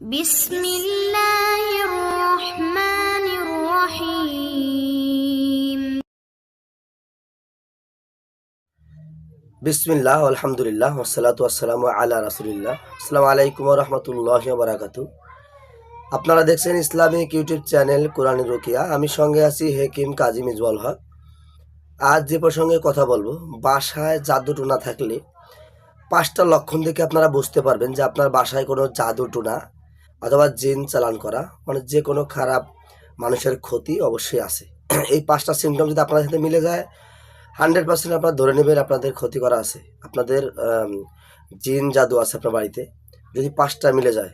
বিসমিল্লাহির রহমানির রহিম। বিসমিল্লাহ আলহামদুলিল্লাহ ওয়াসসালাতু ওয়াসসালামু আলা রাসূলিল্লাহ। আসসালামু আলাইকুম ওয়া রাহমাতুল্লাহি ওয়া বারাকাতুহু। আপনারা দেখছেন ইসলামিক ইউটিউব চ্যানেল কোরআনুর রুকিয়া। আমি সঙ্গে আছি হেকিম কাজী মিজওয়াল হক। আজ যে প্রসঙ্গে কথা বলবো, বাসায় জাদু টোনা থাকলে 5টা লক্ষণ দেখে আপনারা বুঝতে পারবেন যে আপনার বাসায় কোনো জাদু টোনা অথবা জিন চালান করা, মানে যে কোনো খারাপ মানুষের ক্ষতি অবশ্যই আছে। এই 5টা সিমটম যদি আপনার সাথে মিলে যায়, 100% আপনারা ধরে নেবেন আপনাদের ক্ষতি করা আছে, আপনাদের জিন জাদু আছে আপনার বাড়িতে। যদি 5টা মিলে যায়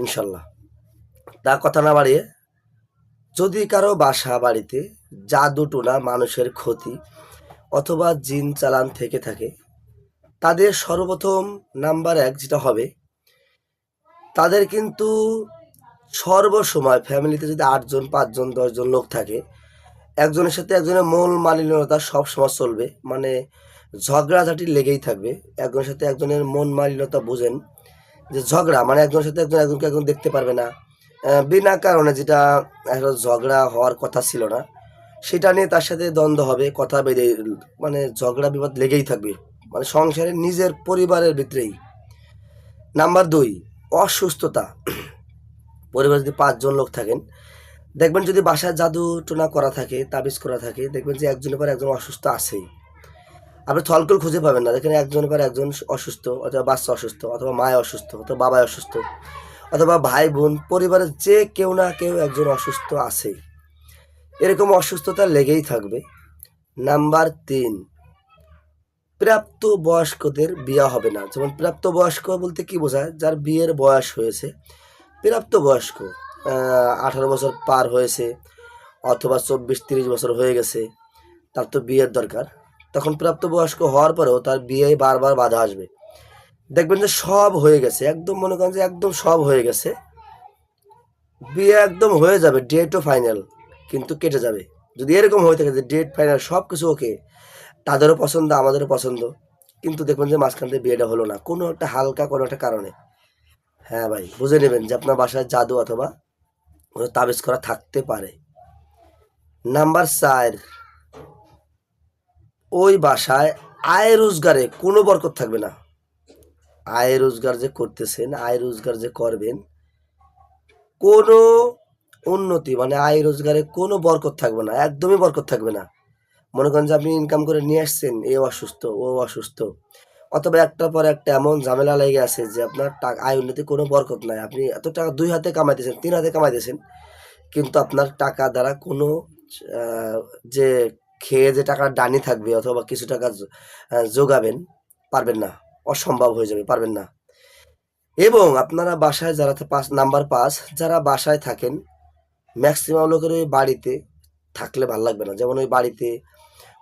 ইনশাল্লাহ। তার কথা না বাড়িয়ে, যদি কারো বাসা বাড়িতে জাদু টোনা, মানুষের ক্ষতি অথবা জিন চালান থেকে থাকে, তাদের সর্বপ্রথম নাম্বার 1 যেটা হবে, তাদের কিন্তু সর্বসময় ফ্যামিলিতে যদি 8 জন 5 জন 10 জন লোক থাকে, একজনের সাথে একজনের মন মালিন্যতা সবসময় চলবে, মানে ঝগড়াঝাটি লেগেই থাকবে। একজনের সাথে একজনের মন মালিন্যতা বোঝেন যে ঝগড়া, মানে একজনের সাথে একজন একজনকে একজন দেখতে পারবে না বিনা কারণে, যেটা একটা ঝগড়া হওয়ার কথা ছিল না, সেটা নিয়ে তার সাথে দ্বন্দ্ব হবে, কথা বেঁধে, মানে ঝগড়া বিবাদ লেগেই থাকবে, মানে সংসারে নিজের পরিবারের ভিতরেই। নাম্বার 2, অসুস্থতা। পরিবারে যদি 5 জন লোক থাকেন, দেখবেন যদি বাসায় জাদু টোনা করা থাকে, তাবিজ করা থাকে, দেখবেন যে একজনের পর একজন অসুস্থ আছেই। আপনি থলকল খুঁজে পাবেন না, দেখেন একজনের পর একজন অসুস্থ, অথবা বাচ্চা অসুস্থ, অথবা মায় অসুস্থ, অথবা বাবাই অসুস্থ, অথবা ভাই বোন, পরিবারের যে কেউ না কেউ একজন অসুস্থ আছেই। এরকম অসুস্থতা লেগেই থাকবে। নাম্বার 3, প্রাপ্ত বয়স্কদের বিয়ে হবে না। যেমন প্রাপ্ত বয়স্ক বলতে কি বোঝায়? যার বিয়ের বয়স হয়েছে, প্রাপ্ত বয়স্ক 18 বছর পার হয়েছে, অথবা 24-30 বছর হয়ে গেছে, তার তো বিয়ের দরকার। তখন প্রাপ্তবয়স্ক হওয়ার পরেও তার বিয়ে বারবার বাধা আসবে। দেখবেন যে সব হয়ে গেছে, একদম মনে করেন যে একদম সব হয়ে গেছে, বিয়ে একদম হয়ে যাবে, ডেটও ফাইনাল, কিন্তু কেটে যাবে। যদি এরকম হয়ে থাকে যে ডেট ফাইনাল, সব কিছু ওকে, তাদেরও পছন্দ আমাদেরও পছন্দ, কিন্তু দেখবেন যে মাঝখান থেকে বিয়েটা হলো না, কোনো একটা হালকা কোনো একটা কারণে। হ্যাঁ ভাই, বুঝে নেবেন যে আপনার বাসায় জাদু অথবা কোনো তাবিজ করা থাকতে পারে। নাম্বার 4, ওই বাসায় আয় রোজগারে কোনো বরকত থাকবে না। আয় রোজগার যে করতেছেন, আয় রোজগার যে করবেন, কোনো উন্নতি, মানে আয় রোজগারে কোনো বরকত থাকবে না, একদমই বরকত থাকবে না। মনে করেন যে আপনি ইনকাম করে নিয়ে আসছেন, এ অসুস্থ ও অসুস্থ, অথবা একটার পর একটা এমন ঝামেলা লেগে আছে যে আপনার টাকা আয় উন্নতি কোনো বরকত নাই। আপনি এত টাকা 2 হাতে কামাইতেছেন, 3 হাতে কামাইতেছেন, কিন্তু আপনার টাকা দ্বারা কোনো যে খেয়ে যে টাকা ডানি থাকবে অথবা কিছু টাকা যোগাবেন, পারবেন না, অসম্ভব হয়ে যাবে, পারবেন না। এবং আপনারা বাসায় যারা নাম্বার 5, যারা বাসায় থাকেন, ম্যাক্সিমাম লোকের ওই বাড়িতে থাকলে ভালো লাগবে না। যেমন ওই বাড়িতে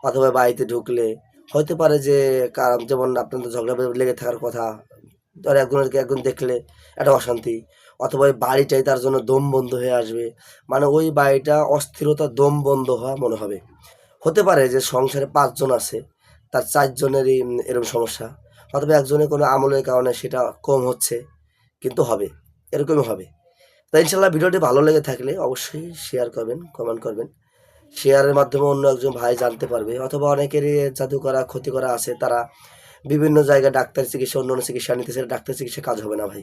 অথবা বাড়িতে ঢুকলে হতে পারে যে যেমন আপনাদের ঝগড়া লেগে থাকার কথা, ধর একজনকে একজন দেখলে একটা অশান্তি, অথবা ওই বাড়িটাই তার জন্য দম বন্ধ হয়ে আসবে, মানে ওই বাড়িটা অস্থিরতা, দম বন্ধ হওয়া মনে হবে। হতে পারে যে সংসারে 5 জন আছে, তার 4 জনেরই এরকম সমস্যা, অথবা একজনের কোনো আমলের কারণে সেটা কম হচ্ছে, কিন্তু হবে, এরকমই হবে। তাই ইনশাল্লাহ ভিডিওটি ভালো লেগে থাকলে অবশ্যই শেয়ার করবেন, কমেন্ট করবেন। শেয়ারের মাধ্যমে অন্য একজন ভাই জানতে পারবে, অথবা অনেকেরই জাদু করা, ক্ষতি করা আছে, তারা বিভিন্ন জায়গায় ডাক্তার চিকিৎসা, অন্য অন্য চিকিৎসা নিতেছে, ডাক্তার চিকিৎসা কাজ হবে না ভাই,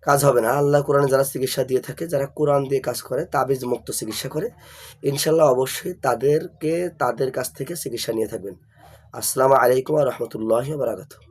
কাজ হবে না। আল্লাহ কোরআনে যারা চিকিৎসা দিয়ে থাকে, যারা কোরআন দিয়ে কাজ করে, তাবিজ মুক্ত চিকিৎসা করে, ইনশাল্লাহ অবশ্যই তাদের কাছ থেকে চিকিৎসা নিয়ে থাকবেন। আসসালামু আলাইকুম ওয়া রাহমাতুল্লাহি ওয়া বারাকাতুহু।